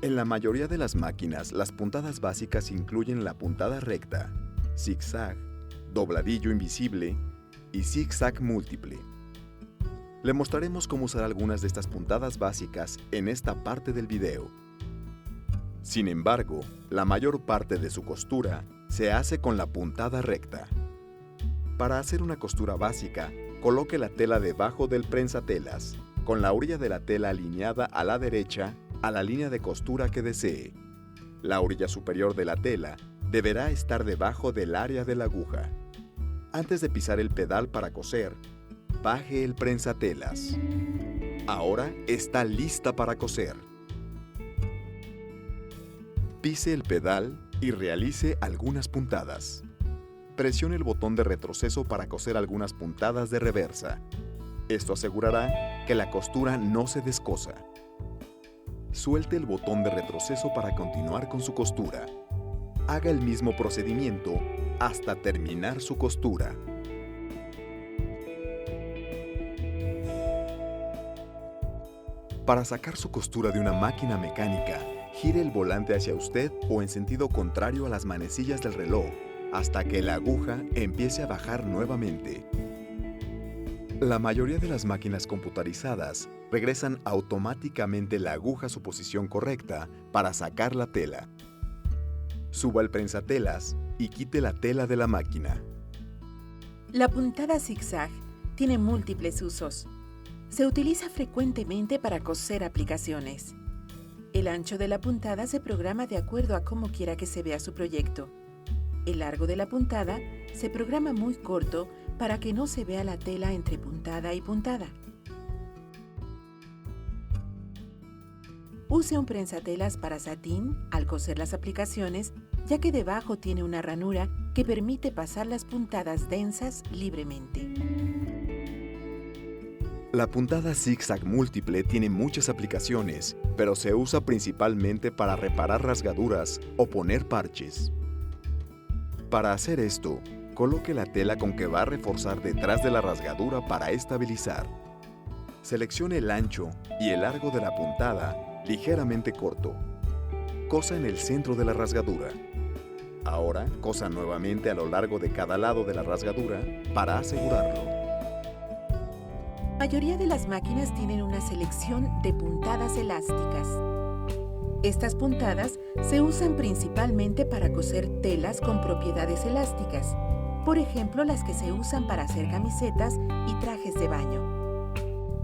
En la mayoría de las máquinas, las puntadas básicas incluyen la puntada recta, zigzag, dobladillo invisible y zigzag múltiple. Le mostraremos cómo usar algunas de estas puntadas básicas en esta parte del video. Sin embargo, la mayor parte de su costura se hace con la puntada recta. Para hacer una costura básica, coloque la tela debajo del prensatelas, con la orilla de la tela alineada a la derecha a la línea de costura que desee. La orilla superior de la tela deberá estar debajo del área de la aguja. Antes de pisar el pedal para coser, baje el prensatelas. Ahora está lista para coser. Pise el pedal y realice algunas puntadas. Presione el botón de retroceso para coser algunas puntadas de reversa. Esto asegurará que la costura no se descosa. Suelte el botón de retroceso para continuar con su costura. Haga el mismo procedimiento hasta terminar su costura. Para sacar su costura de una máquina mecánica, gire el volante hacia usted o en sentido contrario a las manecillas del reloj hasta que la aguja empiece a bajar nuevamente. La mayoría de las máquinas computarizadas regresan automáticamente la aguja a su posición correcta para sacar la tela. Suba el prensatelas y quite la tela de la máquina. La puntada zigzag tiene múltiples usos. Se utiliza frecuentemente para coser aplicaciones. El ancho de la puntada se programa de acuerdo a cómo quiera que se vea su proyecto. El largo de la puntada se programa muy corto para que no se vea la tela entre puntada y puntada. Use un prensatelas para satín al coser las aplicaciones, ya que debajo tiene una ranura que permite pasar las puntadas densas libremente. La puntada zigzag múltiple tiene muchas aplicaciones, pero se usa principalmente para reparar rasgaduras o poner parches. Para hacer esto, coloque la tela con que va a reforzar detrás de la rasgadura para estabilizar. Seleccione el ancho y el largo de la puntada ligeramente corto. Cosa en el centro de la rasgadura. Ahora, cosa nuevamente a lo largo de cada lado de la rasgadura para asegurarlo. La mayoría de las máquinas tienen una selección de puntadas elásticas. Estas puntadas se usan principalmente para coser telas con propiedades elásticas, por ejemplo las que se usan para hacer camisetas y trajes de baño.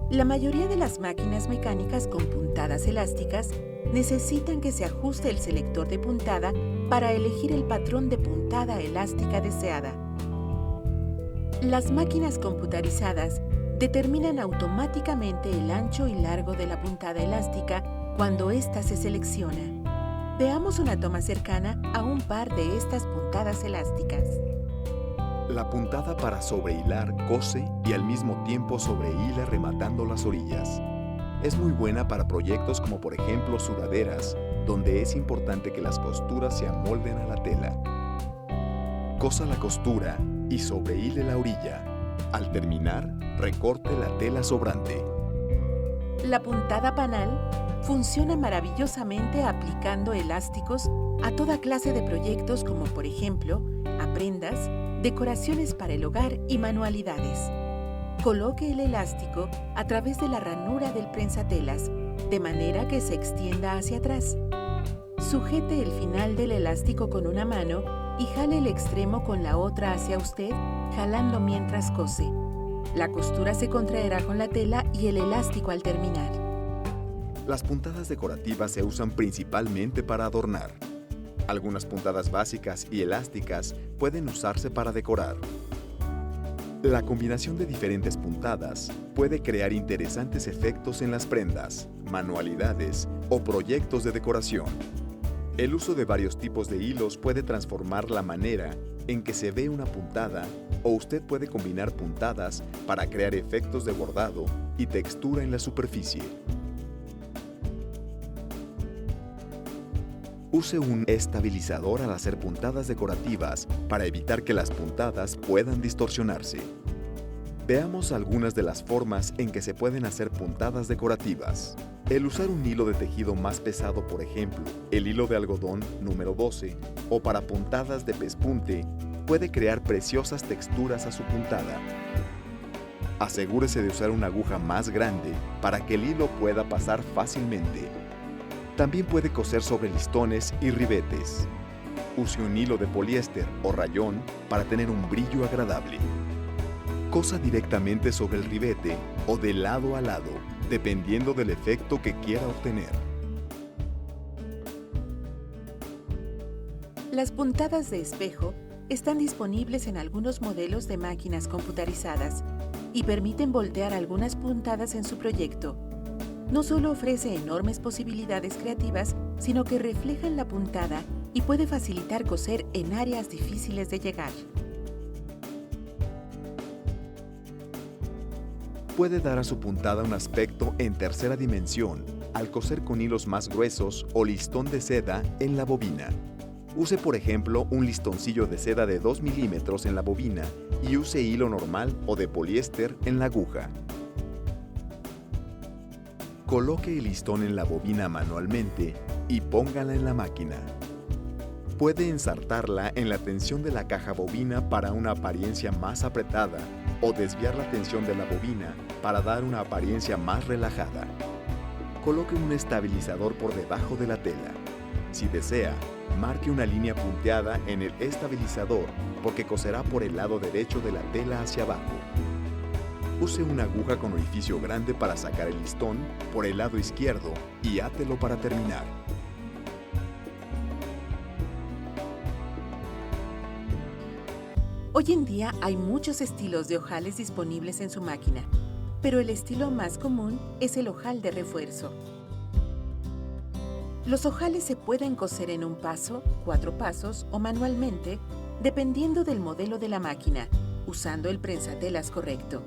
La mayoría de las máquinas mecánicas con puntadas elásticas necesitan que se ajuste el selector de puntada para elegir el patrón de puntada elástica deseada. Las máquinas computarizadas determinan automáticamente el ancho y largo de la puntada elástica cuando ésta se selecciona. Veamos una toma cercana a un par de estas puntadas elásticas. La puntada para sobrehilar cose y al mismo tiempo sobrehila rematando las orillas. Es muy buena para proyectos como por ejemplo sudaderas, donde es importante que las costuras se amolden a la tela. Cosa la costura y sobrehile la orilla. Al terminar, recorte la tela sobrante. La puntada panal funciona maravillosamente aplicando elásticos a toda clase de proyectos como por ejemplo a prendas, decoraciones para el hogar y manualidades. Coloque el elástico a través de la ranura del prensatelas, de manera que se extienda hacia atrás. Sujete el final del elástico con una mano y jale el extremo con la otra hacia usted, jalando mientras cose. La costura se contraerá con la tela y el elástico al terminar. Las puntadas decorativas se usan principalmente para adornar. Algunas puntadas básicas y elásticas pueden usarse para decorar. La combinación de diferentes puntadas puede crear interesantes efectos en las prendas, manualidades o proyectos de decoración. El uso de varios tipos de hilos puede transformar la manera en que se ve una puntada, o usted puede combinar puntadas para crear efectos de bordado y textura en la superficie. Use un estabilizador al hacer puntadas decorativas para evitar que las puntadas puedan distorsionarse. Veamos algunas de las formas en que se pueden hacer puntadas decorativas. El usar un hilo de tejido más pesado, por ejemplo, el hilo de algodón número 12, o para puntadas de pespunte, puede crear preciosas texturas a su puntada. Asegúrese de usar una aguja más grande para que el hilo pueda pasar fácilmente. También puede coser sobre listones y ribetes. Use un hilo de poliéster o rayón para tener un brillo agradable. Cosa directamente sobre el ribete o de lado a lado, dependiendo del efecto que quiera obtener. Las puntadas de espejo están disponibles en algunos modelos de máquinas computarizadas y permiten voltear algunas puntadas en su proyecto. No solo ofrece enormes posibilidades creativas, sino que reflejan la puntada y puede facilitar coser en áreas difíciles de llegar. Puede dar a su puntada un aspecto en tercera dimensión al coser con hilos más gruesos o listón de seda en la bobina. Use, por ejemplo, un listoncillo de seda de 2 milímetros en la bobina y use hilo normal o de poliéster en la aguja. Coloque el listón en la bobina manualmente y póngala en la máquina. Puede ensartarla en la tensión de la caja bobina para una apariencia más apretada o desviar la tensión de la bobina para dar una apariencia más relajada. Coloque un estabilizador por debajo de la tela. Si desea, marque una línea punteada en el estabilizador porque coserá por el lado derecho de la tela hacia abajo. Use una aguja con orificio grande para sacar el listón por el lado izquierdo y átelo para terminar. Hoy en día hay muchos estilos de ojales disponibles en su máquina, pero el estilo más común es el ojal de refuerzo. Los ojales se pueden coser en un paso, 4 pasos o manualmente, dependiendo del modelo de la máquina, usando el prensatelas correcto.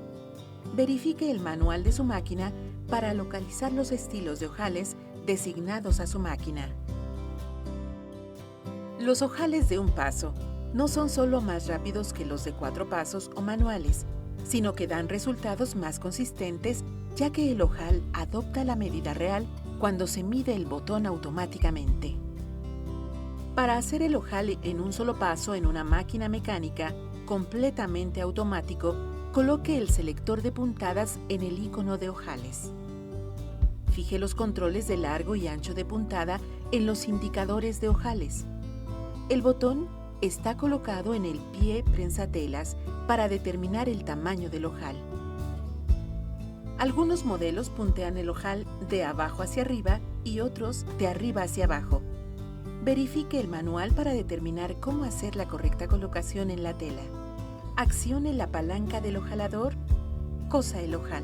Verifique el manual de su máquina para localizar los estilos de ojales designados a su máquina. Los ojales de un paso no son solo más rápidos que los de 4 pasos o manuales, sino que dan resultados más consistentes, ya que el ojal adopta la medida real cuando se mide el botón automáticamente. Para hacer el ojal en un solo paso en una máquina mecánica completamente automático, coloque el selector de puntadas en el icono de ojales. Fije los controles de largo y ancho de puntada en los indicadores de ojales. El botón está colocado en el pie prensatelas para determinar el tamaño del ojal. Algunos modelos puntean el ojal de abajo hacia arriba y otros de arriba hacia abajo. Verifique el manual para determinar cómo hacer la correcta colocación en la tela. Accione la palanca del ojalador, cosa el ojal.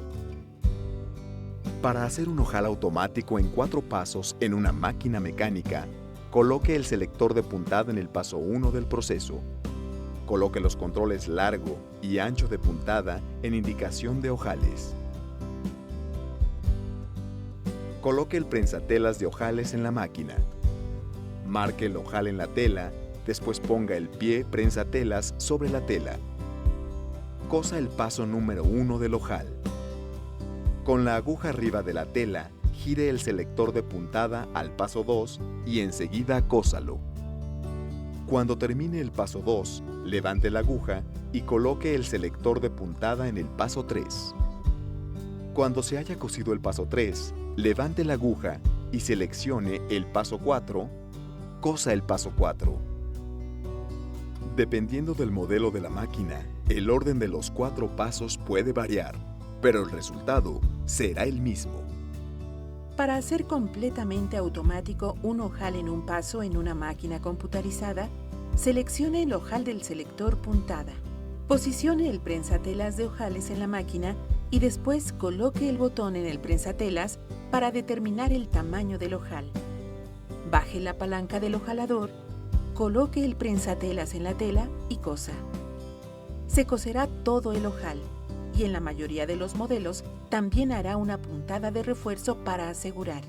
Para hacer un ojal automático en 4 pasos en una máquina mecánica, coloque el selector de puntada en el paso 1 del proceso. Coloque los controles largo y ancho de puntada en indicación de ojales. Coloque el prensatelas de ojales en la máquina. Marque el ojal en la tela, después ponga el pie prensatelas sobre la tela. Cosa el paso número 1 del ojal. Con la aguja arriba de la tela, gire el selector de puntada al paso 2 y enseguida cósalo. Cuando termine el paso 2, levante la aguja y coloque el selector de puntada en el paso 3. Cuando se haya cosido el paso 3, levante la aguja y seleccione el paso 4, cosa el paso 4. Dependiendo del modelo de la máquina, el orden de los 4 pasos puede variar, pero el resultado será el mismo. Para hacer completamente automático un ojal en un paso en una máquina computarizada, seleccione el ojal del selector puntada. Posicione el prensatelas de ojales en la máquina y después coloque el botón en el prensatelas para determinar el tamaño del ojal. Baje la palanca del ojalador, coloque el prensatelas en la tela y cosa. Se coserá todo el ojal y en la mayoría de los modelos también hará una puntada de refuerzo para asegurar.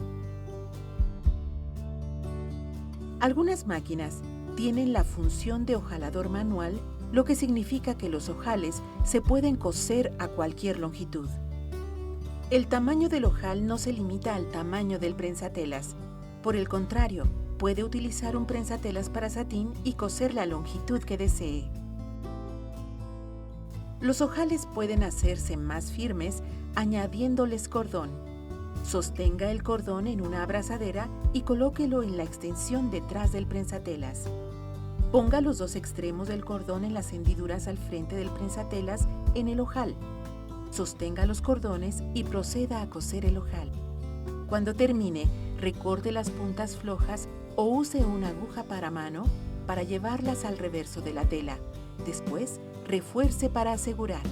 Algunas máquinas tienen la función de ojalador manual, lo que significa que los ojales se pueden coser a cualquier longitud. El tamaño del ojal no se limita al tamaño del prensatelas. Por el contrario, puede utilizar un prensatelas para satín y coser la longitud que desee. Los ojales pueden hacerse más firmes añadiéndoles cordón. Sostenga el cordón en una abrazadera y colóquelo en la extensión detrás del prensatelas. Ponga los dos extremos del cordón en las hendiduras al frente del prensatelas en el ojal. Sostenga los cordones y proceda a coser el ojal. Cuando termine, recorte las puntas flojas o use una aguja para mano para llevarlas al reverso de la tela. Después, refuerce para asegurar.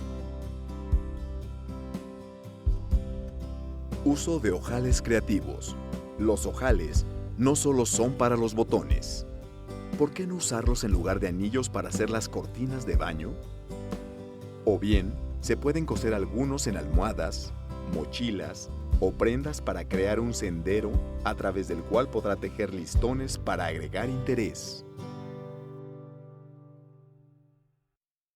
Uso de ojales creativos. Los ojales no solo son para los botones. ¿Por qué no usarlos en lugar de anillos para hacer las cortinas de baño? O bien, se pueden coser algunos en almohadas, mochilas o prendas para crear un sendero a través del cual podrá tejer listones para agregar interés.